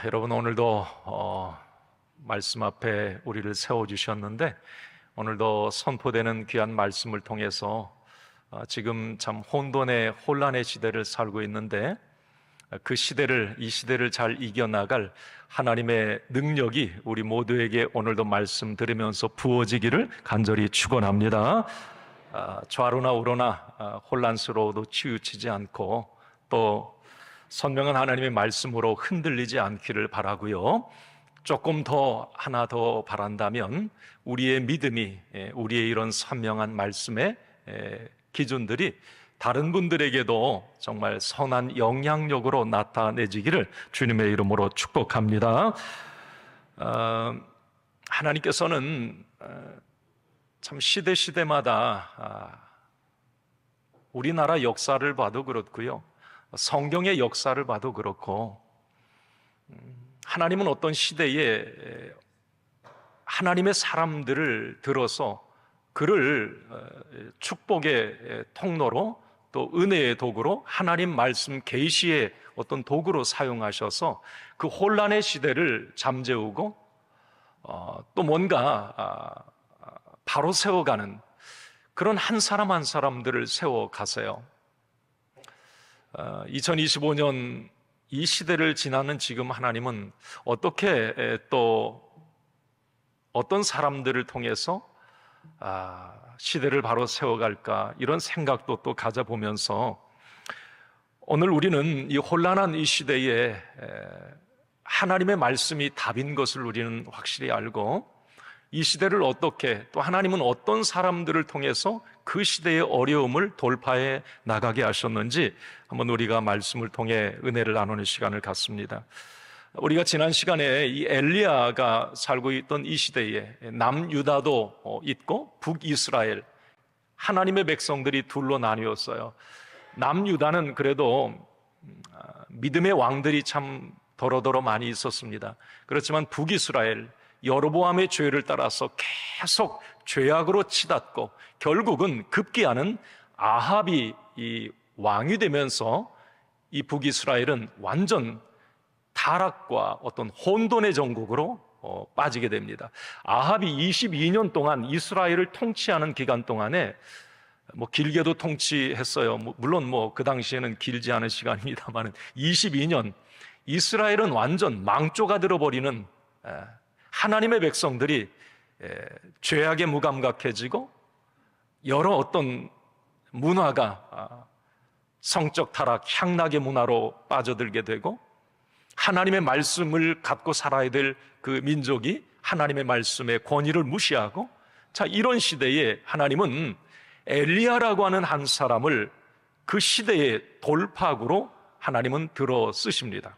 여러분 오늘도 말씀 앞에 우리를 세워주셨는데 오늘도 선포되는 귀한 말씀을 통해서 지금 참 혼돈의 시대를 살고 있는데 이 시대를 잘 이겨나갈 하나님의 능력이 우리 모두에게 오늘도 말씀 들으면서 부어지기를 간절히 축원합니다. 좌로나 우로나 혼란스러워도 치우치지 않고 또 선명한 하나님의 말씀으로 흔들리지 않기를 바라고요. 조금 하나 더 바란다면 우리의 믿음이, 우리의 이런 선명한 말씀의 기준들이 다른 분들에게도 정말 선한 영향력으로 나타내지기를 주님의 이름으로 축복합니다. 하나님께서는 참 시대마다 우리나라 역사를 봐도 그렇고요, 성경의 역사를 봐도 그렇고, 하나님은 어떤 시대에 하나님의 사람들을 들어서 그를 축복의 통로로 또 은혜의 도구로 하나님 말씀 계시의 어떤 도구로 사용하셔서 그 혼란의 시대를 잠재우고 또 뭔가 바로 세워가는 그런 한 사람 한 사람들을 세워가세요. 2025년 이 시대를 지나는 지금 하나님은 어떻게 또 어떤 사람들을 통해서 시대를 바로 세워갈까, 이런 생각도 또 가져보면서 오늘 우리는 이 혼란한 이 시대에 하나님의 말씀이 답인 것을 우리는 확실히 알고, 이 시대를 어떻게, 또 하나님은 어떤 사람들을 통해서 그 시대의 어려움을 돌파해 나가게 하셨는지 한번 우리가 말씀을 통해 은혜를 나누는 시간을 갖습니다. 우리가 지난 시간에 이 엘리야가 살고 있던 이 시대에 남유다도 있고 북이스라엘, 하나님의 백성들이 둘로 나뉘었어요. 남유다는 그래도 믿음의 왕들이 참 더러더러 많이 있었습니다. 그렇지만 북이스라엘, 여로보암의 죄를 따라서 계속 죄악으로 치닫고 결국은 급기야는 아합이 이 왕이 되면서 이 북이스라엘은 완전 타락과 어떤 혼돈의 정국으로 빠지게 됩니다. 아합이 22년 동안 이스라엘을 통치하는 기간 동안에 길게도 통치했어요. 물론 그 당시에는 길지 않은 시간입니다만 22년 이스라엘은 완전 망조가 들어버리는, 하나님의 백성들이 죄악에 무감각해지고 여러 어떤 문화가 성적 타락, 향락의 문화로 빠져들게 되고, 하나님의 말씀을 갖고 살아야 될 그 민족이 하나님의 말씀의 권위를 무시하고, 이런 시대에 하나님은 엘리야라고 하는 한 사람을 그 시대의 돌파구로 하나님은 들어 쓰십니다.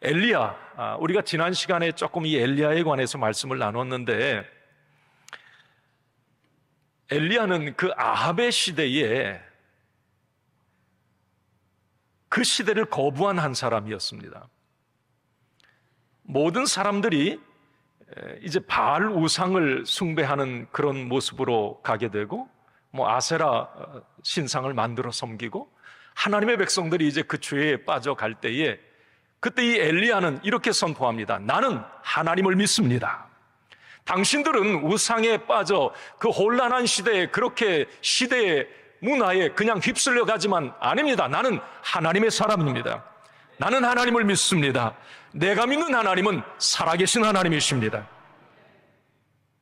엘리야, 우리가 지난 시간에 조금 이 엘리야에 관해서 말씀을 나눴는데, 엘리야는 그 아합의 시대에 그 시대를 거부한 한 사람이었습니다. 모든 사람들이 이제 바알 우상을 숭배하는 그런 모습으로 가게 되고, 아세라 신상을 만들어 섬기고, 하나님의 백성들이 이제 그 죄에 빠져갈 때에, 그때 이 엘리야는 이렇게 선포합니다. 나는 하나님을 믿습니다. 당신들은 우상에 빠져 그 혼란한 시대에 그렇게 시대의 문화에 그냥 휩쓸려 가지만 아닙니다. 나는 하나님의 사람입니다. 나는 하나님을 믿습니다. 내가 믿는 하나님은 살아계신 하나님이십니다.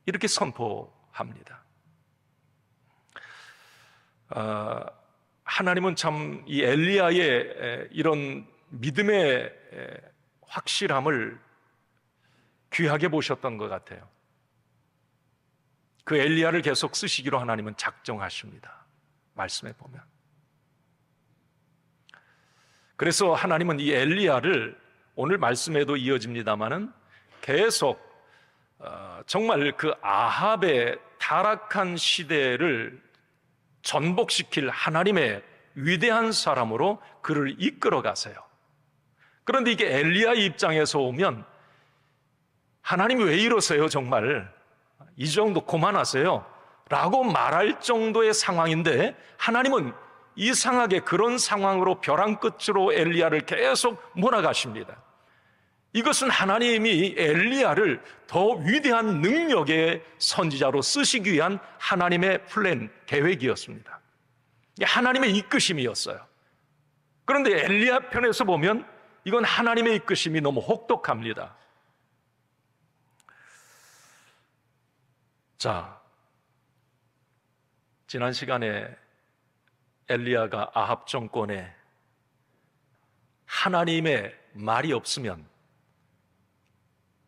이렇게 선포합니다. 하나님은 참 이 엘리야의 이런 믿음의 확실함을 귀하게 보셨던 것 같아요. 그 엘리야를 계속 쓰시기로 하나님은 작정하십니다. 말씀에 보면. 그래서 하나님은 이 엘리야를 오늘 말씀에도 이어집니다마는 계속 정말 그 아합의 타락한 시대를 전복시킬 하나님의 위대한 사람으로 그를 이끌어 가세요. 그런데 이게 엘리야의 입장에서 오면, 하나님이 왜 이러세요? 정말 이 정도 그만하세요 라고 말할 정도의 상황인데, 하나님은 이상하게 그런 상황으로 벼랑 끝으로 엘리야를 계속 몰아가십니다. 이것은 하나님이 엘리야를 더 위대한 능력의 선지자로 쓰시기 위한 하나님의 플랜, 계획이었습니다. 하나님의 이끄심이었어요. 그런데 엘리야 편에서 보면 이건 하나님의 이끄심이 너무 혹독합니다. 자, 지난 시간에 엘리야가 아합 정권에 하나님의 말이 없으면,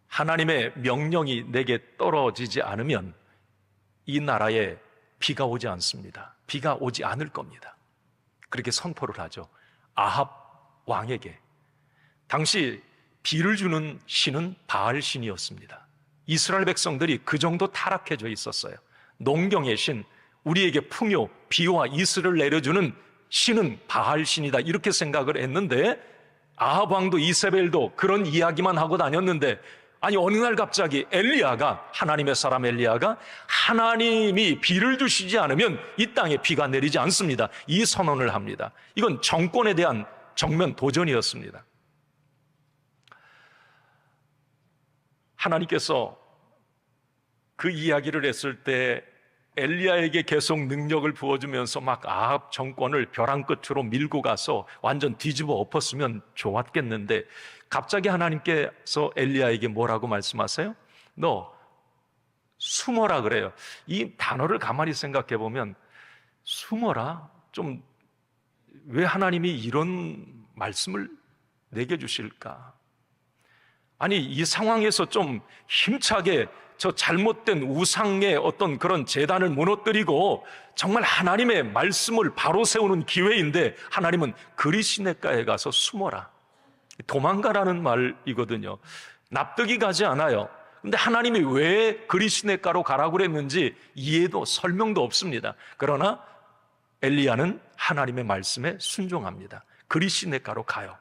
하나님의 명령이 내게 떨어지지 않으면 이 나라에 비가 오지 않습니다. 비가 오지 않을 겁니다. 그렇게 선포를 하죠. 아합 왕에게. 당시 비를 주는 신은 바알 신이었습니다. 이스라엘 백성들이 그 정도 타락해져 있었어요. 농경의 신, 우리에게 풍요, 비와 이슬을 내려주는 신은 바알 신이다, 이렇게 생각을 했는데, 아합 왕도 이세벨도 그런 이야기만 하고 다녔는데, 아니 어느 날 갑자기 엘리야가, 하나님의 사람 엘리야가 하나님이 비를 주시지 않으면 이 땅에 비가 내리지 않습니다, 이 선언을 합니다. 이건 정권에 대한 정면 도전이었습니다. 하나님께서 그 이야기를 했을 때 엘리야에게 계속 능력을 부어주면서 막 아합 정권을 벼랑 끝으로 밀고 가서 완전 뒤집어 엎었으면 좋았겠는데, 갑자기 하나님께서 엘리야에게 뭐라고 말씀하세요? 너 숨어라 그래요. 이 단어를 가만히 생각해 보면, 숨어라? 좀 왜 하나님이 이런 말씀을 내게 주실까? 아니, 이 상황에서 좀 힘차게 저 잘못된 우상의 어떤 그런 제단을 무너뜨리고 정말 하나님의 말씀을 바로 세우는 기회인데, 하나님은 그리시네가에 가서 숨어라, 도망가라는 말이거든요. 납득이 가지 않아요. 근데 하나님이 왜 그리시네가로 가라고 그랬는지 이해도 설명도 없습니다. 그러나 엘리야는 하나님의 말씀에 순종합니다. 그리시네가로 가요.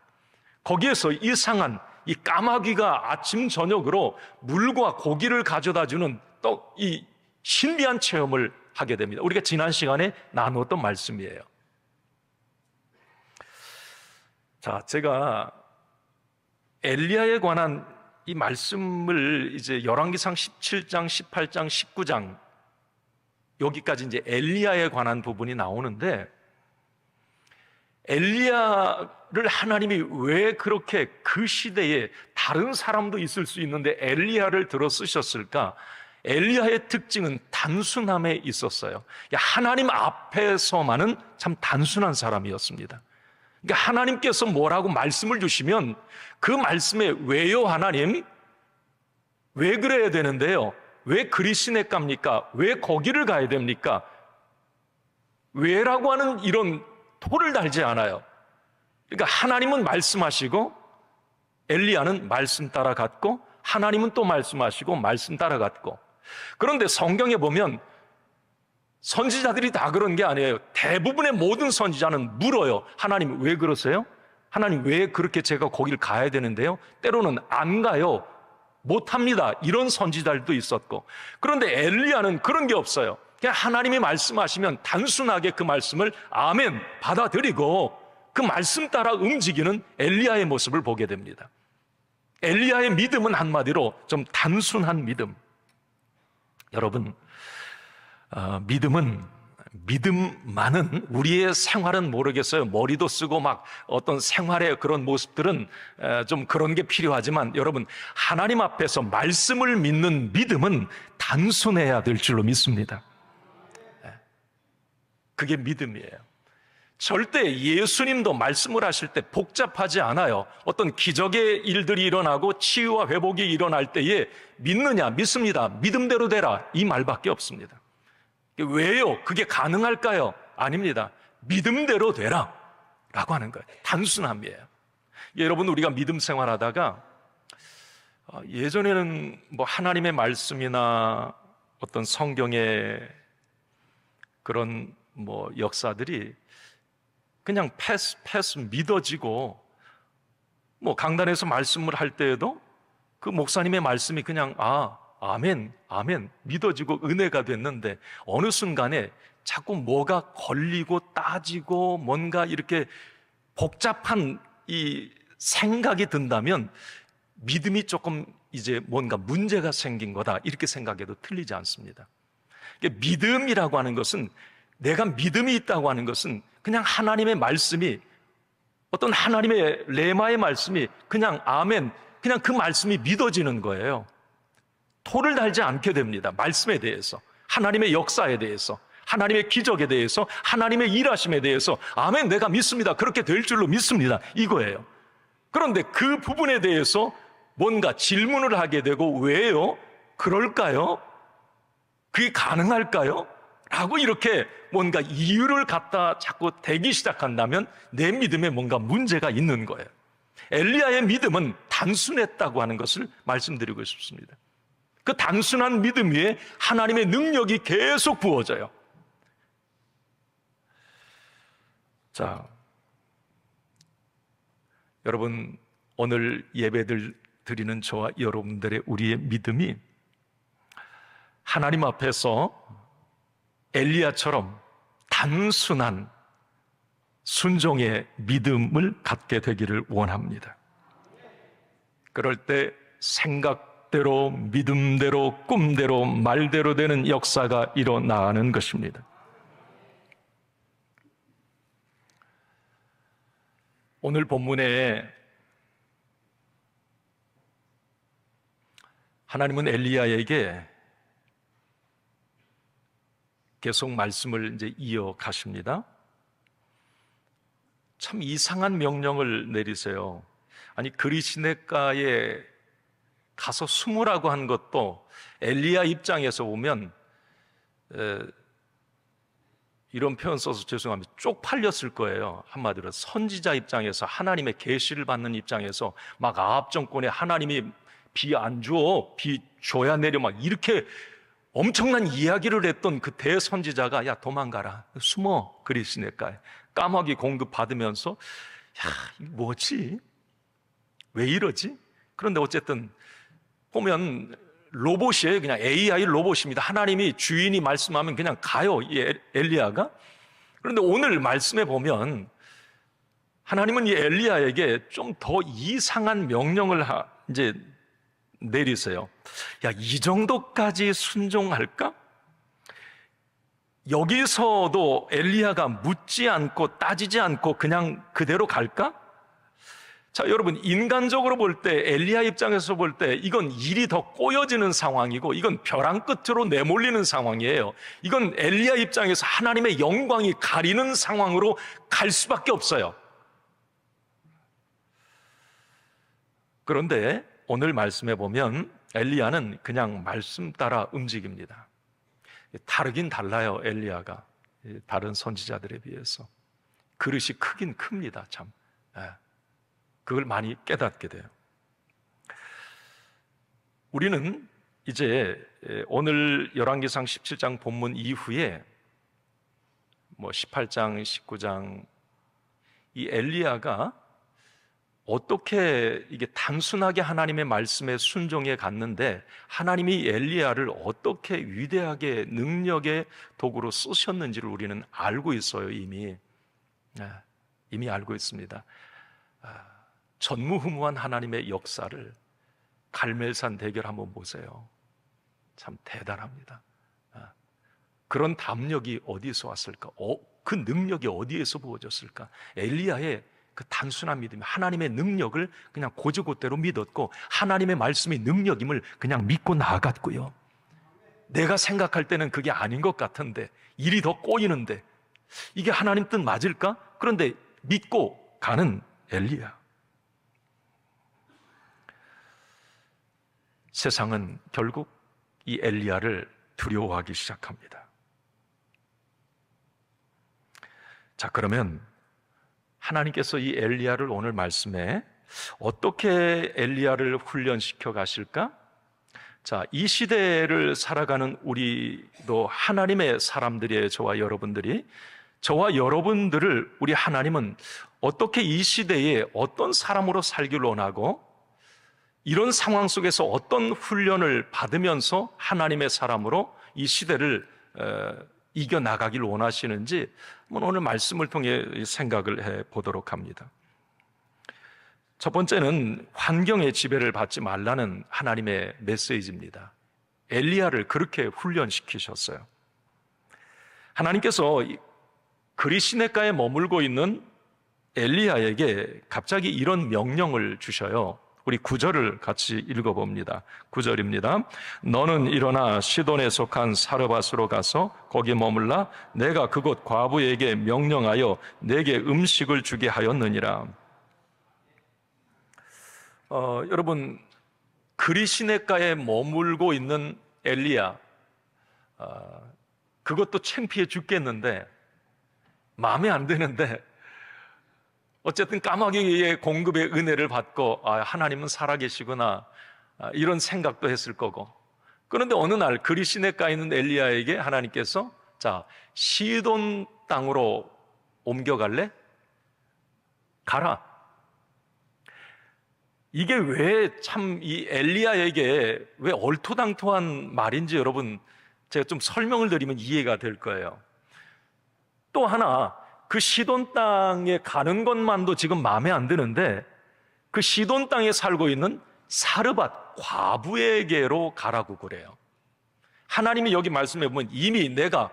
거기에서 이상한 이 까마귀가 아침 저녁으로 물과 고기를 가져다 주는 또 이 신비한 체험을 하게 됩니다. 우리가 지난 시간에 나누었던 말씀이에요. 자, 제가 엘리야에 관한 이 말씀을 이제 열왕기상 17장, 18장, 19장, 여기까지 이제 엘리야에 관한 부분이 나오는데, 엘리야를 하나님이 왜 그렇게 그 시대에 다른 사람도 있을 수 있는데 엘리야를 들어 쓰셨을까? 엘리야의 특징은 단순함에 있었어요. 하나님 앞에서만은 참 단순한 사람이었습니다. 그러니까 하나님께서 뭐라고 말씀을 주시면 그 말씀에 왜요 하나님? 왜 그래야 되는데요? 왜 그리시네갑니까? 왜 거기를 가야 됩니까? 왜라고 하는 이런 토를 달지 않아요. 그러니까 하나님은 말씀하시고 엘리야는 말씀 따라갔고, 하나님은 또 말씀하시고 말씀 따라갔고. 그런데 성경에 보면 선지자들이 다 그런 게 아니에요. 대부분의 모든 선지자는 물어요. 하나님 왜 그러세요? 하나님 왜 그렇게 제가 거길 가야 되는데요? 때로는 안 가요. 못합니다. 이런 선지자들도 있었고. 그런데 엘리야는 그런 게 없어요. 그냥 하나님이 말씀하시면 단순하게 그 말씀을 아멘 받아들이고 그 말씀 따라 움직이는 엘리야의 모습을 보게 됩니다. 엘리야의 믿음은 한마디로 좀 단순한 믿음. 여러분, 믿음만은 우리의 생활은 모르겠어요. 머리도 쓰고 막 어떤 생활의 그런 모습들은 좀 그런 게 필요하지만, 여러분, 하나님 앞에서 말씀을 믿는 믿음은 단순해야 될 줄로 믿습니다. 그게 믿음이에요. 절대 예수님도 말씀을 하실 때 복잡하지 않아요. 어떤 기적의 일들이 일어나고 치유와 회복이 일어날 때에 믿느냐? 믿습니다. 믿음대로 되라, 이 말밖에 없습니다. 왜요? 그게 가능할까요? 아닙니다. 믿음대로 되라 라고 하는 거예요. 단순함이에요. 여러분, 우리가 믿음 생활하다가 예전에는 뭐 하나님의 말씀이나 어떤 성경의 그런 뭐 역사들이 그냥 패스 믿어지고, 뭐 강단에서 말씀을 할 때에도 그 목사님의 말씀이 그냥 아멘 믿어지고 은혜가 됐는데, 어느 순간에 자꾸 뭐가 걸리고 따지고 뭔가 이렇게 복잡한 이 생각이 든다면 믿음이 조금 이제 뭔가 문제가 생긴 거다 이렇게 생각해도 틀리지 않습니다. 믿음이라고 하는 것은, 내가 믿음이 있다고 하는 것은 그냥 하나님의 말씀이, 어떤 하나님의 레마의 말씀이 그냥 아멘, 그냥 그 말씀이 믿어지는 거예요. 토를 달지 않게 됩니다. 말씀에 대해서, 하나님의 역사에 대해서, 하나님의 기적에 대해서, 하나님의 일하심에 대해서 아멘, 내가 믿습니다, 그렇게 될 줄로 믿습니다, 이거예요. 그런데 그 부분에 대해서 뭔가 질문을 하게 되고, 왜요? 그럴까요? 그게 가능할까요? 라고 이렇게 뭔가 이유를 갖다 자꾸 대기 시작한다면 내 믿음에 뭔가 문제가 있는 거예요. 엘리야의 믿음은 단순했다고 하는 것을 말씀드리고 싶습니다. 그 단순한 믿음 위에 하나님의 능력이 계속 부어져요. 자, 여러분, 오늘 예배들 드리는 저와 여러분들의 우리의 믿음이 하나님 앞에서 엘리야처럼 단순한 순종의 믿음을 갖게 되기를 원합니다. 그럴 때 생각대로, 믿음대로, 꿈대로, 말대로 되는 역사가 일어나는 것입니다. 오늘 본문에 하나님은 엘리야에게 계속 말씀을 이제 이어가십니다. 참 이상한 명령을 내리세요. 아니, 그리시네가에 가서 숨으라고 한 것도 엘리야 입장에서 보면 이런 표현 써서 죄송합니다, 쪽팔렸을 거예요. 한마디로 선지자 입장에서, 하나님의 계시를 받는 입장에서 막 아합 정권에 하나님이 비 안 줘, 비 줘야 내려, 막 이렇게 엄청난 이야기를 했던 그 대선지자가 야, 도망가라, 숨어, 그리시네가에 까마귀 공급 받으면서 야, 뭐지? 왜 이러지? 그런데 어쨌든 보면 로봇이에요. 그냥 AI 로봇입니다. 하나님이, 주인이 말씀하면 그냥 가요, 이 엘리야가. 그런데 오늘 말씀에 보면 하나님은 이 엘리야에게 좀 더 이상한 명령을 이제 내리세요. 야, 이 정도까지 순종할까? 여기서도 엘리야가 묻지 않고 따지지 않고 그냥 그대로 갈까? 자, 여러분, 인간적으로 볼 때, 엘리야 입장에서 볼 때 이건 일이 더 꼬여지는 상황이고, 이건 벼랑 끝으로 내몰리는 상황이에요. 이건 엘리야 입장에서 하나님의 영광이 가리는 상황으로 갈 수밖에 없어요. 그런데 오늘 말씀에 보면 엘리야는 그냥 말씀 따라 움직입니다. 다르긴 달라요, 엘리야가 다른 선지자들에 비해서. 그릇이 크긴 큽니다, 참. 그걸 많이 깨닫게 돼요. 우리는 이제 오늘 열왕기상 17장 본문 이후에 18장, 19장, 이 엘리야가 어떻게 이게 단순하게 하나님의 말씀에 순종해 갔는데 하나님이 엘리야를 어떻게 위대하게 능력의 도구로 쓰셨는지를 우리는 알고 있어요. 이미 알고 있습니다. 전무후무한 하나님의 역사를, 갈멜산 대결 한번 보세요. 참 대단합니다. 그런 담력이 어디서 왔을까? 그 능력이 어디에서 부어졌을까? 엘리야의 그 단순한 믿음이, 하나님의 능력을 그냥 고지고대로 믿었고, 하나님의 말씀이 능력임을 그냥 믿고 나아갔고요. 내가 생각할 때는 그게 아닌 것 같은데, 일이 더 꼬이는데 이게 하나님 뜻 맞을까? 그런데 믿고 가는 엘리야. 세상은 결국 이 엘리야를 두려워하기 시작합니다. 자, 그러면 하나님께서 이 엘리야를 오늘 말씀에 어떻게 엘리야를 훈련시켜 가실까? 자, 이 시대를 살아가는 우리도 하나님의 사람들이에요. 저와 여러분들이. 저와 여러분들을 우리 하나님은 어떻게 이 시대에 어떤 사람으로 살기를 원하고, 이런 상황 속에서 어떤 훈련을 받으면서 하나님의 사람으로 이 시대를 이겨나가길 원하시는지 오늘 말씀을 통해 생각을 해보도록 합니다. 첫 번째는 환경의 지배를 받지 말라는 하나님의 메시지입니다. 엘리야를 그렇게 훈련시키셨어요. 하나님께서 그리 시냇가에 머물고 있는 엘리야에게 갑자기 이런 명령을 주셔요. 우리 9절을 같이 읽어봅니다. 9절입니다. 너는 일어나 시돈에 속한 사르밧으로 가서 거기 머물라. 내가 그곳 과부에게 명령하여 내게 음식을 주게 하였느니라. 여러분, 그리 시냇가에 머물고 있는 엘리야, 그것도 창피해 죽겠는데, 마음에 안 드는데, 어쨌든 까마귀의 공급의 은혜를 받고 하나님은 살아계시구나, 이런 생각도 했을 거고. 그런데 어느 날 그리 시냇가에 있는 엘리야에게 하나님께서 자, 시돈 땅으로 옮겨갈래? 가라. 이게 왜 참 이 엘리야에게 왜 얼토당토한 말인지 여러분 제가 좀 설명을 드리면 이해가 될 거예요. 또 하나, 그 시돈 땅에 가는 것만도 지금 마음에 안 드는데 그 시돈 땅에 살고 있는 사르밧 과부에게로 가라고 그래요. 하나님이 여기 말씀해 보면 이미 내가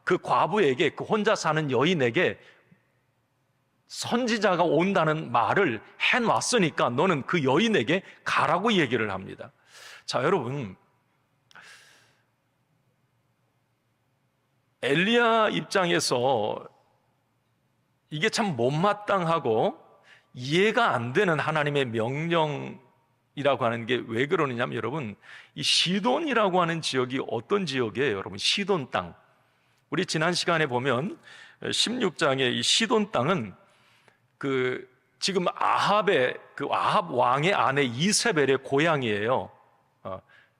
그 과부에게, 그 혼자 사는 여인에게 선지자가 온다는 말을 해놨으니까 너는 그 여인에게 가라고 얘기를 합니다. 자, 여러분, 엘리야 입장에서 이게 참 못마땅하고 이해가 안 되는 하나님의 명령이라고 하는 게 왜 그러느냐면 여러분, 이 시돈이라고 하는 지역이 어떤 지역이에요? 여러분, 시돈 땅. 우리 지난 시간에 보면 16장의 이 시돈 땅은 지금 아합의 아합 왕의 아내 이세벨의 고향이에요.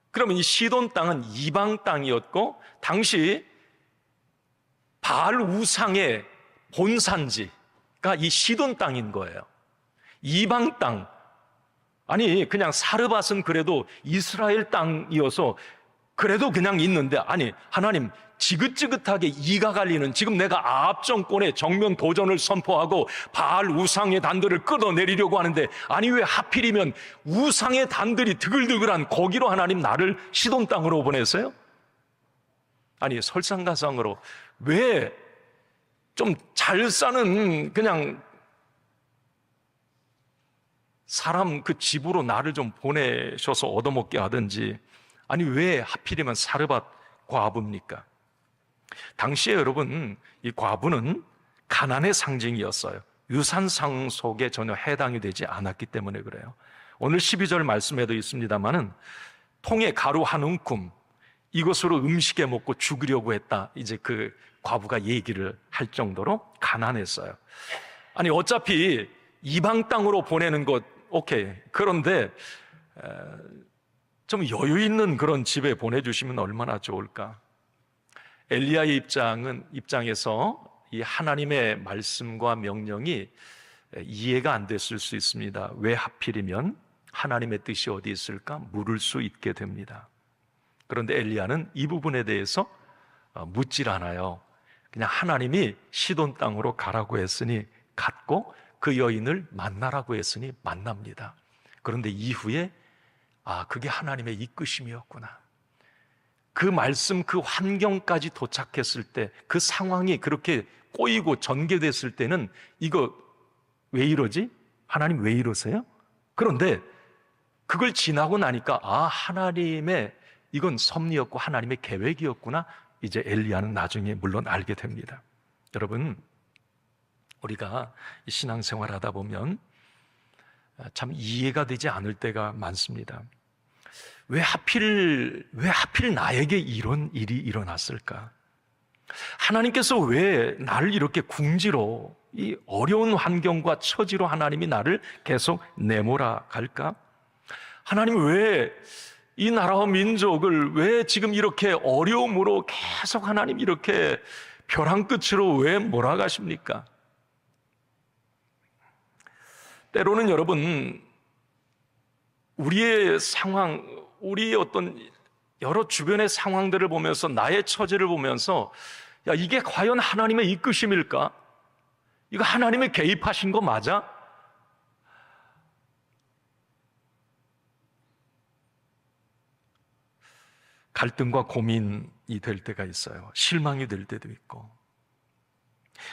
그러면 이 시돈 땅은 이방 땅이었고 당시 바알 우상의 본산지가 이 시돈 땅인 거예요. 이방 땅. 아니 그냥 사르밧은 그래도 이스라엘 땅이어서 그래도 그냥 있는데, 아니 하나님 지긋지긋하게 이가 갈리는, 지금 내가 아합 정권에 정면 도전을 선포하고 바알 우상의 단들을 끌어내리려고 하는데, 아니 왜 하필이면 우상의 단들이 드글드글한 거기로 하나님 나를 시돈 땅으로 보내세요? 아니 설상가상으로 왜 좀 잘 사는 그냥 사람 그 집으로 나를 좀 보내셔서 얻어먹게 하든지, 아니 왜 하필이면 사르밧 과부입니까? 당시에 여러분, 이 과부는 가난의 상징이었어요. 유산상 속에 전혀 해당이 되지 않았기 때문에 그래요. 오늘 12절 말씀에도 있습니다만은 통에 가루 한 움큼 이것으로 음식에 먹고 죽으려고 했다, 이제 그 과부가 얘기를 할 정도로 가난했어요. 아니 어차피 이방 땅으로 보내는 것 오케이, 그런데 좀 여유 있는 그런 집에 보내주시면 얼마나 좋을까. 엘리야의 입장에서 이 하나님의 말씀과 명령이 이해가 안 됐을 수 있습니다. 왜 하필이면 하나님의 뜻이 어디 있을까 물을 수 있게 됩니다. 그런데 엘리야는 이 부분에 대해서 묻질 않아요. 그냥 하나님이 시돈 땅으로 가라고 했으니 갔고 그 여인을 만나라고 했으니 만납니다. 그런데 이후에 그게 하나님의 이끄심이었구나. 그 말씀, 그 환경까지 도착했을 때, 그 상황이 그렇게 꼬이고 전개됐을 때는 이거 왜 이러지? 하나님 왜 이러세요? 그런데 그걸 지나고 나니까 하나님의 이건 섭리였고 하나님의 계획이었구나, 이제 엘리야는 나중에 물론 알게 됩니다. 여러분, 우리가 신앙생활 하다 보면 참 이해가 되지 않을 때가 많습니다. 왜 하필 나에게 이런 일이 일어났을까? 하나님께서 왜 나를 이렇게 궁지로, 이 어려운 환경과 처지로 하나님이 나를 계속 내몰아 갈까? 하나님 왜 이 나라와 민족을 왜 지금 이렇게 어려움으로 계속 하나님 이렇게 벼랑 끝으로 왜 몰아가십니까? 때로는 여러분, 우리의 상황, 우리 어떤 여러 주변의 상황들을 보면서, 나의 처지를 보면서, 이게 과연 하나님의 이끄심일까? 이거 하나님의 개입하신 거 맞아? 갈등과 고민이 될 때가 있어요. 실망이 될 때도 있고.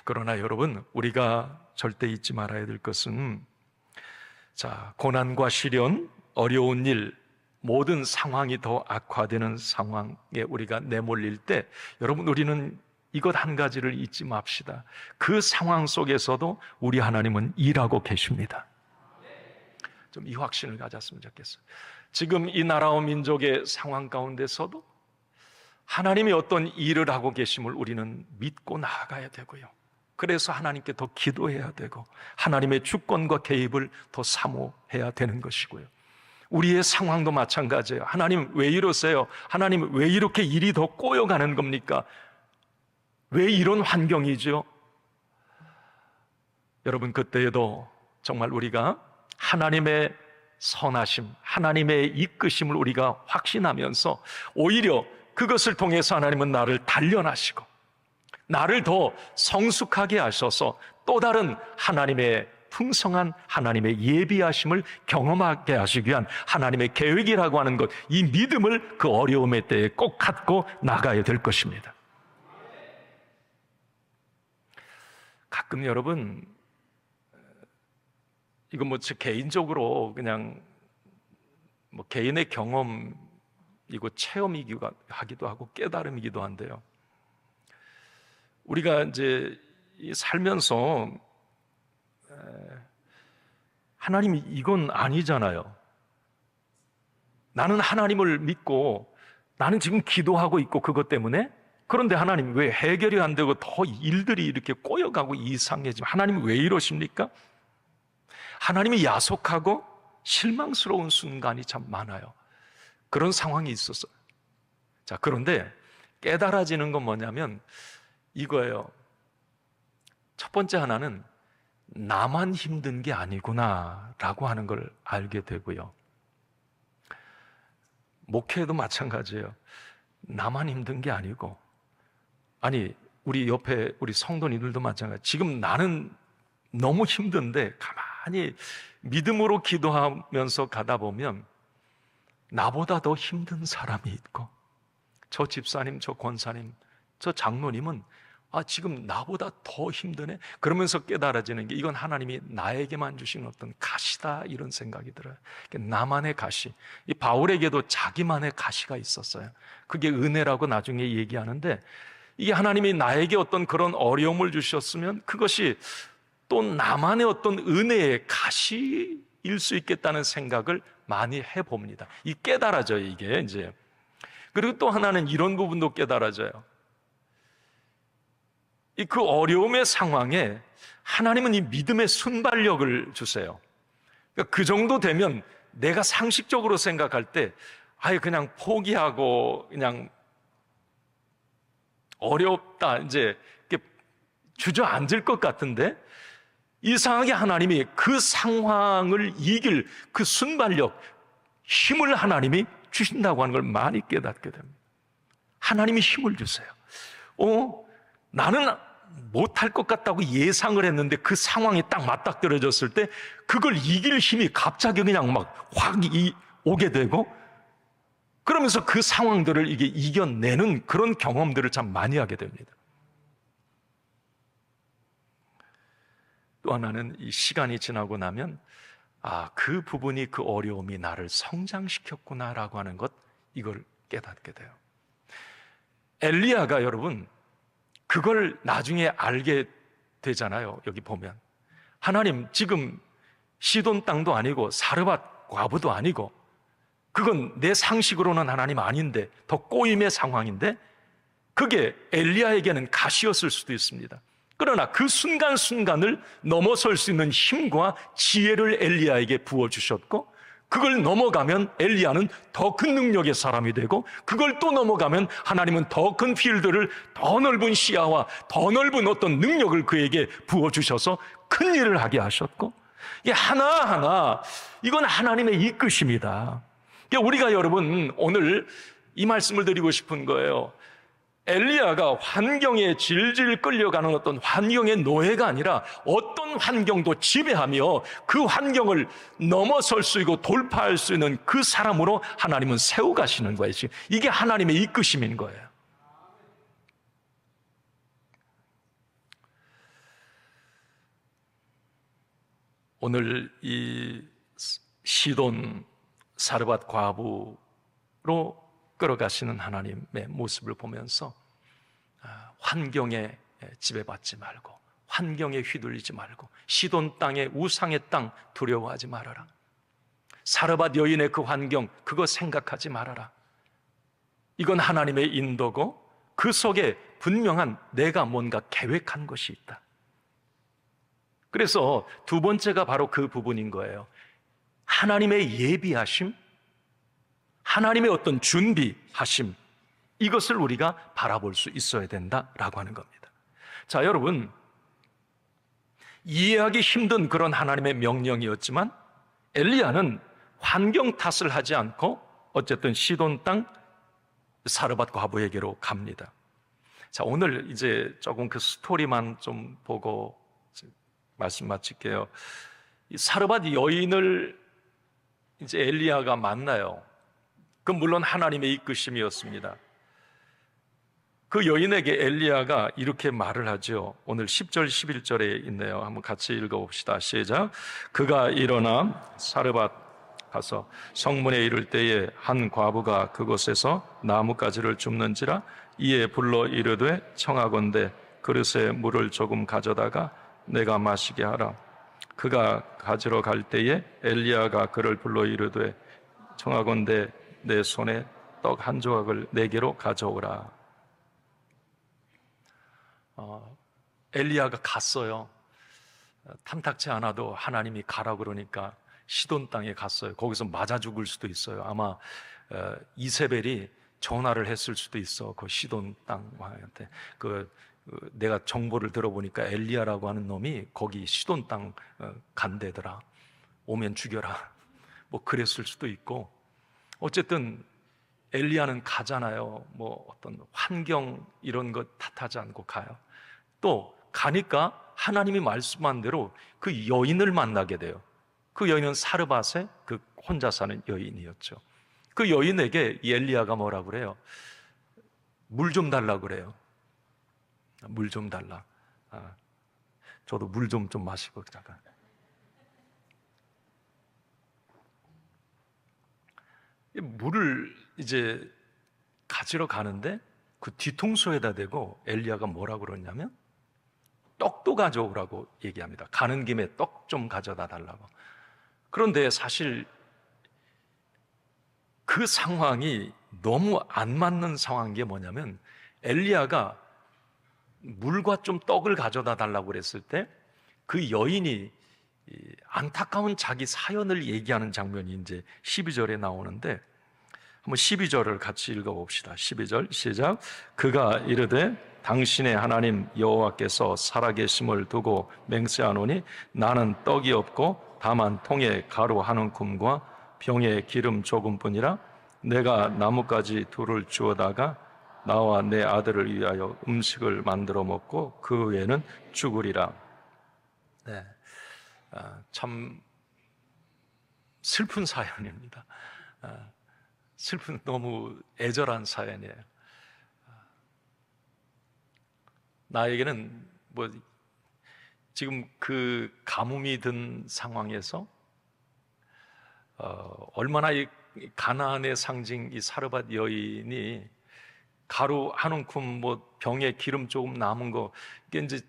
그러나 여러분, 우리가 절대 잊지 말아야 될 것은, 자, 고난과 시련, 어려운 일, 모든 상황이 더 악화되는 상황에 우리가 내몰릴 때, 여러분, 우리는 이것 한 가지를 잊지 맙시다. 그 상황 속에서도 우리 하나님은 일하고 계십니다. 좀 이 확신을 가졌으면 좋겠어요. 지금 이 나라와 민족의 상황 가운데서도 하나님이 어떤 일을 하고 계심을 우리는 믿고 나아가야 되고요. 그래서 하나님께 더 기도해야 되고 하나님의 주권과 개입을 더 사모해야 되는 것이고요. 우리의 상황도 마찬가지예요. 하나님 왜 이러세요? 하나님 왜 이렇게 일이 더 꼬여가는 겁니까? 왜 이런 환경이죠? 여러분, 그때에도 정말 우리가 하나님의 선하심, 하나님의 이끄심을 우리가 확신하면서 오히려 그것을 통해서 하나님은 나를 단련하시고 나를 더 성숙하게 하셔서 또 다른 하나님의 풍성한 하나님의 예비하심을 경험하게 하시기 위한 하나님의 계획이라고 하는 것, 이 믿음을 그 어려움의 때에 꼭 갖고 나가야 될 것입니다. 가끔 여러분, 이건 뭐 제 개인적으로 그냥 뭐 개인의 경험이고 체험이기도 하기도 하고 깨달음이기도 한데요. 우리가 이제 살면서 하나님이 이건 아니잖아요. 나는 하나님을 믿고 나는 지금 기도하고 있고 그것 때문에, 그런데 하나님 왜 해결이 안 되고 더 일들이 이렇게 꼬여가고 이상해지면 하나님이 왜 이러십니까? 하나님이 야속하고 실망스러운 순간이 참 많아요. 그런 상황이 있었어요. 자, 그런데 깨달아지는 건 뭐냐면 이거예요. 첫 번째 하나는 나만 힘든 게 아니구나 라고 하는 걸 알게 되고요. 목회도 마찬가지예요. 나만 힘든 게 아니고, 아니 우리 옆에 우리 성도님들도 마찬가지. 지금 나는 너무 힘든데 가만히 믿음으로 기도하면서 가다 보면 나보다 더 힘든 사람이 있고, 저 집사님, 저 권사님, 저 장로님은 지금 나보다 더 힘드네? 그러면서 깨달아지는 게 이건 하나님이 나에게만 주신 어떤 가시다, 이런 생각이 들어요. 나만의 가시. 이 바울에게도 자기만의 가시가 있었어요. 그게 은혜라고 나중에 얘기하는데, 이게 하나님이 나에게 어떤 그런 어려움을 주셨으면 그것이 또 나만의 어떤 은혜의 가시일 수 있겠다는 생각을 많이 해봅니다. 이 깨달아져요, 이게 이제. 그리고 또 하나는 이런 부분도 깨달아져요. 그 어려움의 상황에 하나님은 이 믿음의 순발력을 주세요. 그러니까 그 정도 되면 내가 상식적으로 생각할 때 아예 그냥 포기하고 그냥 어렵다 이제 이렇게 주저앉을 것 같은데, 이상하게 하나님이 그 상황을 이길 그 순발력, 힘을 하나님이 주신다고 하는 걸 많이 깨닫게 됩니다. 하나님이 힘을 주세요. 나는 못할 것 같다고 예상을 했는데 그 상황이 딱 맞닥뜨려졌을 때 그걸 이길 힘이 갑자기 그냥 막 확 오게 되고, 그러면서 그 상황들을 이게 이겨내는 그런 경험들을 참 많이 하게 됩니다. 또 하나는 이 시간이 지나고 나면 그 부분이, 그 어려움이 나를 성장시켰구나라고 하는 것, 이걸 깨닫게 돼요. 엘리야가 여러분 그걸 나중에 알게 되잖아요. 여기 보면 하나님 지금 시돈 땅도 아니고 사르밧 과부도 아니고, 그건 내 상식으로는 하나님 아닌데 더 꼬임의 상황인데, 그게 엘리야에게는 가시였을 수도 있습니다. 그러나 그 순간순간을 넘어설 수 있는 힘과 지혜를 엘리야에게 부어주셨고, 그걸 넘어가면 엘리야는 더 큰 능력의 사람이 되고, 그걸 또 넘어가면 하나님은 더 큰 필드를, 더 넓은 시야와 더 넓은 어떤 능력을 그에게 부어주셔서 큰 일을 하게 하셨고, 이게 하나하나 이건 하나님의 이끄심이다. 우리가 여러분 오늘 이 말씀을 드리고 싶은 거예요. 엘리야가 환경에 질질 끌려가는 어떤 환경의 노예가 아니라 어떤 환경도 지배하며 그 환경을 넘어설 수 있고 돌파할 수 있는 그 사람으로 하나님은 세워가시는 거예요. 이게 하나님의 이끄심인 거예요. 오늘 이 시돈 사르밧 과부로 끌어가시는 하나님의 모습을 보면서 환경에 지배받지 말고, 환경에 휘둘리지 말고, 시돈 땅의 우상의 땅 두려워하지 말아라. 사르밧 여인의 그 환경, 그거 생각하지 말아라. 이건 하나님의 인도고 그 속에 분명한 내가 뭔가 계획한 것이 있다. 그래서 두 번째가 바로 그 부분인 거예요. 하나님의 예비하심, 하나님의 어떤 준비하심, 이것을 우리가 바라볼 수 있어야 된다라고 하는 겁니다. 자, 여러분, 이해하기 힘든 그런 하나님의 명령이었지만 엘리야는 환경 탓을 하지 않고 어쨌든 시돈 땅 사르밧 과부에게로 갑니다. 자, 오늘 이제 조금 그 스토리만 좀 보고 말씀 마칠게요. 이 사르밧 여인을 이제 엘리야가 만나요. 그 물론 하나님의 이끄심이었습니다. 그 여인에게 엘리야가 이렇게 말을 하죠. 오늘 10절 11절에 있네요. 한번 같이 읽어봅시다. 시작. 그가 일어나 사르밧 가서 성문에 이를 때에 한 과부가 그곳에서 나뭇가지를 줍는지라 이에 불러 이르되 청하건대 그릇에 물을 조금 가져다가 내가 마시게 하라. 그가 가지러 갈 때에 엘리야가 그를 불러 이르되 청하건대 내 손에 떡 한 조각을 내게로 가져오라. 엘리야가 갔어요. 탐탁치 않아도 하나님이 가라 그러니까 시돈 땅에 갔어요. 거기서 맞아 죽을 수도 있어요. 아마 이세벨이 전화를 했을 수도 있어. 그 시돈 땅 왕한테. 내가 정보를 들어보니까 엘리야라고 하는 놈이 거기 시돈 땅 간대더라. 오면 죽여라. 뭐 그랬을 수도 있고. 어쨌든 엘리야는 가잖아요. 뭐 어떤 환경 이런 것 탓하지 않고 가요. 또 가니까 하나님이 말씀한 대로 그 여인을 만나게 돼요. 그 여인은 사르밧의 그 혼자 사는 여인이었죠. 그 여인에게 이 엘리야가 뭐라 그래요? 물 좀 달라 그래요. 물 좀 달라. 저도 물 좀 마시고 잠깐. 물을 이제 가지러 가는데 그 뒤통수에다 대고 엘리야가 뭐라 그러냐면 떡도 가져오라고 얘기합니다. 가는 김에 떡 좀 가져다 달라고. 그런데 사실 그 상황이 너무 안 맞는 상황인 게 뭐냐면 엘리야가 물과 좀 떡을 가져다 달라고 그랬을 때 그 여인이 안타까운 자기 사연을 얘기하는 장면이 이제 12절에 나오는데 한번 12절을 같이 읽어봅시다. 12절 시작. 그가 이르되 당신의 하나님 여호와께서 살아계심을 두고 맹세하노니 나는 떡이 없고 다만 통에 가루 한 움큼과 병에 기름 조금뿐이라 내가 나뭇가지 둘을 주어다가 나와 내 아들을 위하여 음식을 만들어 먹고 그 후에는 죽으리라. 네, 참 슬픈 사연입니다. 슬픈 너무 애절한 사연이에요. 나에게는 뭐 지금 그 가뭄이 든 상황에서 얼마나 이 가나안의 상징 이 사르밧 여인이 가루 한 움큼 뭐 병에 기름 조금 남은 거 이게 이제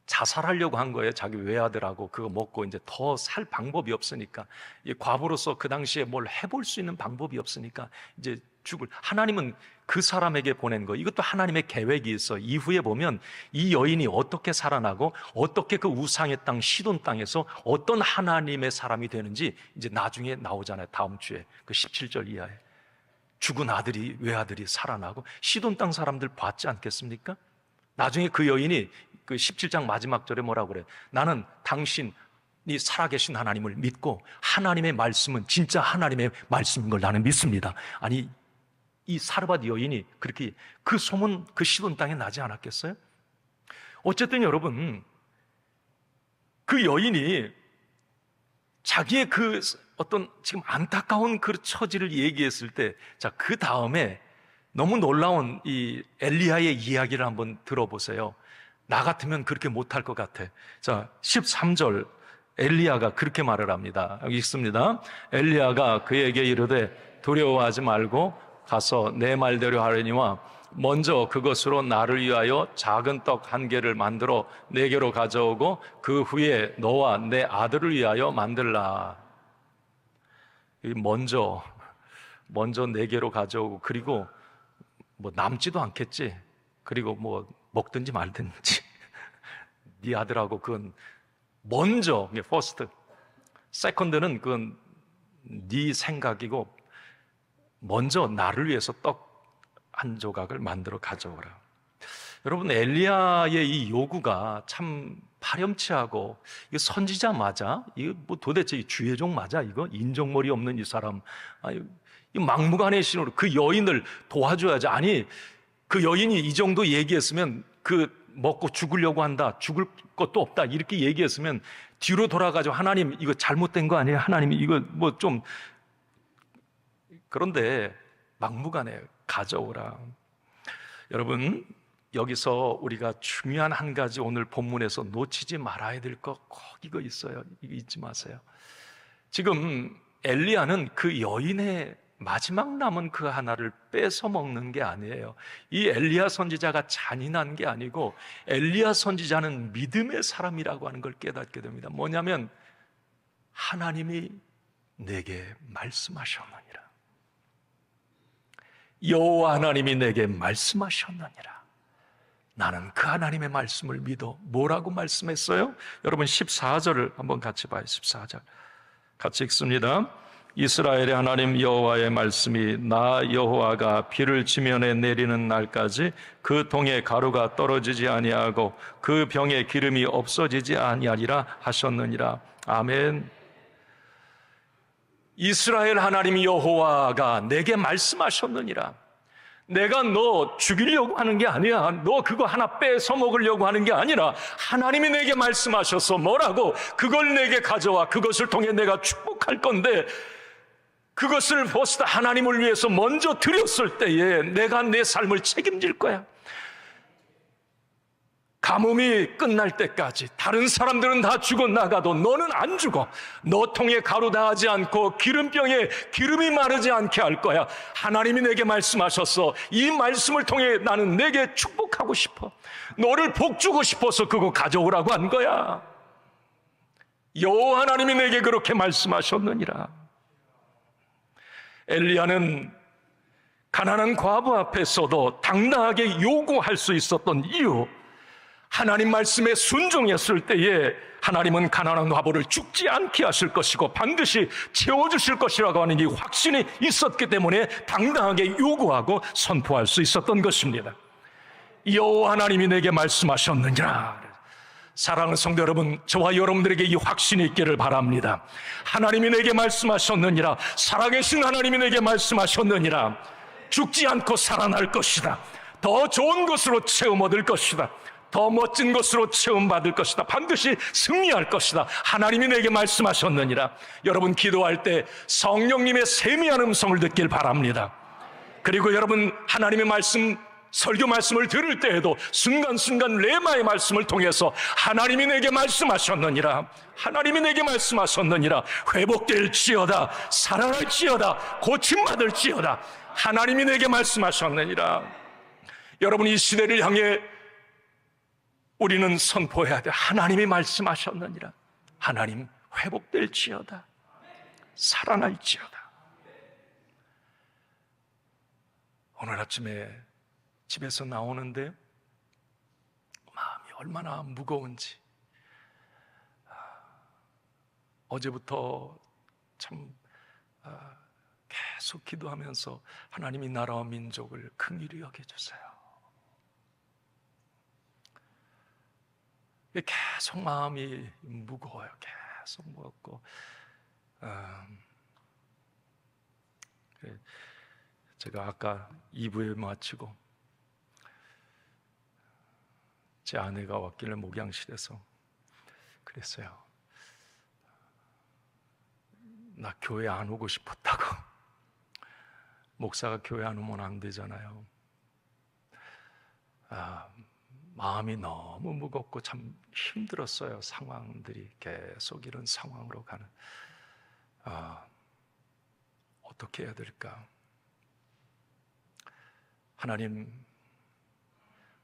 자살하려고 한 거예요. 자기 외아들하고 그거 먹고 이제 더 살 방법이 없으니까 이 과부로서 그 당시에 뭘 해볼 수 있는 방법이 없으니까 이제 죽을 하나님은 그 사람에게 보낸 거 이것도 하나님의 계획이 있어. 이후에 보면 이 여인이 어떻게 살아나고 어떻게 그 우상의 땅 시돈 땅에서 어떤 하나님의 사람이 되는지 이제 나중에 나오잖아요. 다음 주에 그 17절 이하에 죽은 아들이 외아들이 살아나고 시돈 땅 사람들 봤지 않겠습니까? 나중에 그 여인이 그 17장 마지막 절에 뭐라고 그래요? 나는 당신이 살아계신 하나님을 믿고 하나님의 말씀은 진짜 하나님의 말씀인 걸 나는 믿습니다. 아니 이 사르밧 여인이 그렇게 그 소문 그 시돈 땅에 나지 않았겠어요? 어쨌든 여러분, 그 여인이 자기의 그 어떤 지금 안타까운 그 처지를 얘기했을 때, 자, 그 다음에 너무 놀라운 이 엘리야의 이야기를 한번 들어보세요. 나 같으면 그렇게 못할 것 같아. 자, 13절 엘리야가 그렇게 말을 합니다. 여기 있습니다. 엘리야가 그에게 이르되 두려워하지 말고 가서 내 말대로 하려니와 먼저 그것으로 나를 위하여 작은 떡 한 개를 만들어 내게로 가져오고 그 후에 너와 내 아들을 위하여 만들라. 먼저 내게로 가져오고, 그리고 뭐 남지도 않겠지. 그리고 뭐 먹든지 말든지 네 아들하고 그건 먼저, 퍼스트. 세컨드는 그건 네 생각이고, 먼저 나를 위해서 떡 한 조각을 만들어 가져오라. 여러분, 엘리야의 이 요구가 참 파렴치하고, 이거 선지자 맞아? 이거 뭐 도대체 이 주의종 맞아? 이거 인정머리 없는 이 사람, 이 막무가내 신으로 그 여인을 도와줘야지. 아니, 그 여인이 이 정도 얘기했으면, 그 먹고 죽으려고 한다, 죽을 것도 없다, 이렇게 얘기했으면 뒤로 돌아가지고 하나님 이거 잘못된 거 아니에요? 하나님 이거 뭐 좀, 그런데 막무가내 가져오라. 여러분, 여기서 우리가 중요한 한 가지 오늘 본문에서 놓치지 말아야 될 거 꼭 이거 있어요. 이거 잊지 마세요. 지금 엘리야는 그 여인의 마지막 남은 그 하나를 뺏어 먹는 게 아니에요. 이 엘리야 선지자가 잔인한 게 아니고, 엘리야 선지자는 믿음의 사람이라고 하는 걸 깨닫게 됩니다. 뭐냐면 하나님이 내게 말씀하셨느니라. 여호와 하나님이 내게 말씀하셨느니라. 나는 그 하나님의 말씀을 믿어. 뭐라고 말씀했어요? 여러분 14절을 한번 같이 봐요. 14절 같이 읽습니다. 이스라엘의 하나님 여호와의 말씀이 나 여호와가 비를 지면에 내리는 날까지 그 동에 가루가 떨어지지 아니하고 그 병에 기름이 없어지지 아니하리라 하셨느니라. 아멘. 이스라엘 하나님 여호와가 내게 말씀하셨느니라. 내가 너 죽이려고 하는 게 아니야. 너 그거 하나 뺏어 먹으려고 하는 게 아니라 하나님이 내게 말씀하셔서 뭐라고? 그걸 내게 가져와. 그것을 통해 내가 축복할 건데, 그것을 보시다 하나님을 위해서 먼저 드렸을 때에 내가 내 삶을 책임질 거야. 가뭄이 끝날 때까지 다른 사람들은 다 죽어나가도 너는 안 죽어. 너 통에 가루 다하지 않고 기름병에 기름이 마르지 않게 할 거야. 하나님이 내게 말씀하셨어. 이 말씀을 통해 나는 내게 축복하고 싶어. 너를 복주고 싶어서 그거 가져오라고 한 거야. 여호와 하나님이 내게 그렇게 말씀하셨느니라. 엘리야는 가난한 과부 앞에서도 당당하게 요구할 수 있었던 이유, 하나님 말씀에 순종했을 때에 하나님은 가난한 과부를 죽지 않게 하실 것이고 반드시 채워주실 것이라고 하는 이 확신이 있었기 때문에 당당하게 요구하고 선포할 수 있었던 것입니다. 여호와 하나님이 내게 말씀하셨느니라. 사랑하는 성도 여러분, 저와 여러분들에게 이 확신이 있기를 바랍니다. 하나님이 내게 말씀하셨느니라. 살아계신 하나님이 내게 말씀하셨느니라. 죽지 않고 살아날 것이다. 더 좋은 것으로 체험 얻을 것이다. 더 멋진 것으로 체험받을 것이다. 반드시 승리할 것이다. 하나님이 내게 말씀하셨느니라. 여러분 기도할 때 성령님의 세미한 음성을 듣길 바랍니다. 그리고 여러분 하나님의 말씀, 설교 말씀을 들을 때에도 순간순간 레마의 말씀을 통해서 하나님이 내게 말씀하셨느니라. 하나님이 내게 말씀하셨느니라. 회복될지어다. 살아날지어다. 고침받을지어다. 하나님이 내게 말씀하셨느니라. 여러분 이 시대를 향해 우리는 선포해야 돼. 하나님이 말씀하셨느니라. 하나님 회복될지어다. 살아날지어다. 오늘 아침에 집에서 나오는데 마음이 얼마나 무거운지, 어제부터 참 계속 기도하면서 하나님이 나라와 민족을 긍휼히 여겨주세요. 계속 마음이 무거워요. 계속 무겁고 제가 아까 2부에 마치고 제 아내가 왔길래 목양실에서 그랬어요. 나 교회 안 오고 싶었다고. 목사가 교회 안 오면 안 되잖아요. 마음이 너무 무겁고 참 힘들었어요. 상황들이 계속 이런 상황으로 가는. 어떻게 해야 될까? 하나님,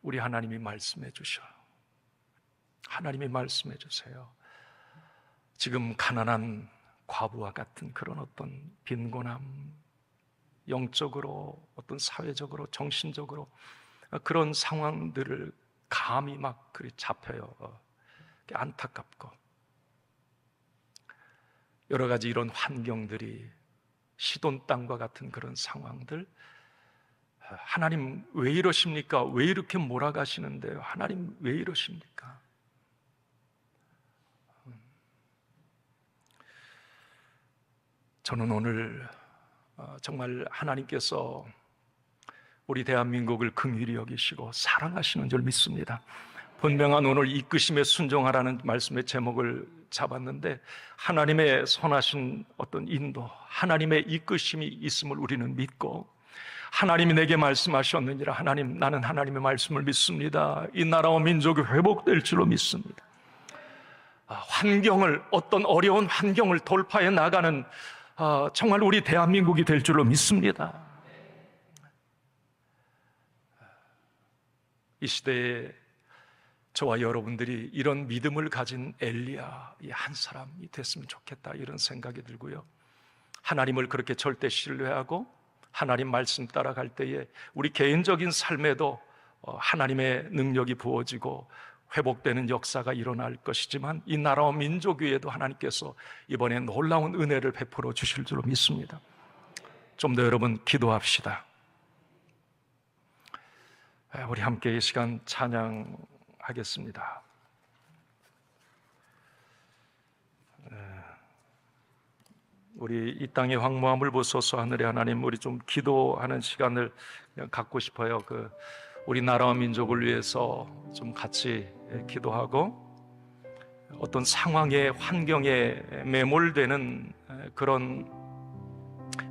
우리 하나님이 말씀해 주셔. 하나님이 말씀해 주세요. 지금 가난한 과부와 같은 그런 어떤 빈곤함, 영적으로, 어떤 사회적으로, 정신적으로 그런 상황들을 감히 막 그리 잡혀요. 안타깝고 여러 가지 이런 환경들이 시돈 땅과 같은 그런 상황들, 하나님 왜 이러십니까? 왜 이렇게 몰아가시는데요? 하나님 왜 이러십니까? 저는 오늘 정말 하나님께서 우리 대한민국을 긍휼히 여기시고 사랑하시는 줄 믿습니다. 분명한 오늘 이끄심에 순종하라는 말씀의 제목을 잡았는데, 하나님의 선하신 어떤 인도, 하나님의 이끄심이 있음을 우리는 믿고, 하나님이 내게 말씀하셨느니라. 하나님, 나는 하나님의 말씀을 믿습니다. 이 나라와 민족이 회복될 줄로 믿습니다. 환경을, 어떤 어려운 환경을 돌파해 나가는 정말 우리 대한민국이 될 줄로 믿습니다. 이 시대에 저와 여러분들이 이런 믿음을 가진 엘리야 한 사람이 됐으면 좋겠다, 이런 생각이 들고요. 하나님을 그렇게 절대 신뢰하고 하나님 말씀 따라갈 때에 우리 개인적인 삶에도 하나님의 능력이 부어지고 회복되는 역사가 일어날 것이지만, 이 나라와 민족 위에도 하나님께서 이번에 놀라운 은혜를 베풀어 주실 줄로 믿습니다. 좀 더 여러분 기도합시다. 우리 함께 이 시간 찬양하겠습니다. 우리 이 땅의 황무함을 보소서 하늘의 하나님, 우리 좀 기도하는 시간을 그냥 갖고 싶어요. 우리 나라와 민족을 위해서 좀 같이 기도하고, 어떤 상황에, 환경에 매몰되는 그런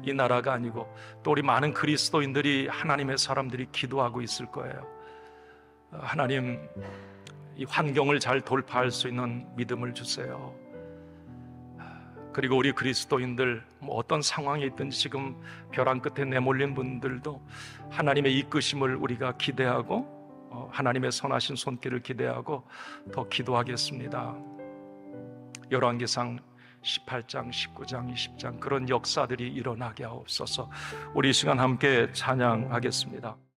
이 나라가 아니고, 또 우리 많은 그리스도인들이, 하나님의 사람들이 기도하고 있을 거예요. 하나님, 이 환경을 잘 돌파할 수 있는 믿음을 주세요. 그리고 우리 그리스도인들, 어떤 상황에 있든지 지금 벼랑 끝에 내몰린 분들도 하나님의 이끄심을 우리가 기대하고, 하나님의 선하신 손길을 기대하고 더 기도하겠습니다. 열왕기상 18장, 19장, 20장 그런 역사들이 일어나게 하옵소서. 우리 이 시간 함께 찬양하겠습니다.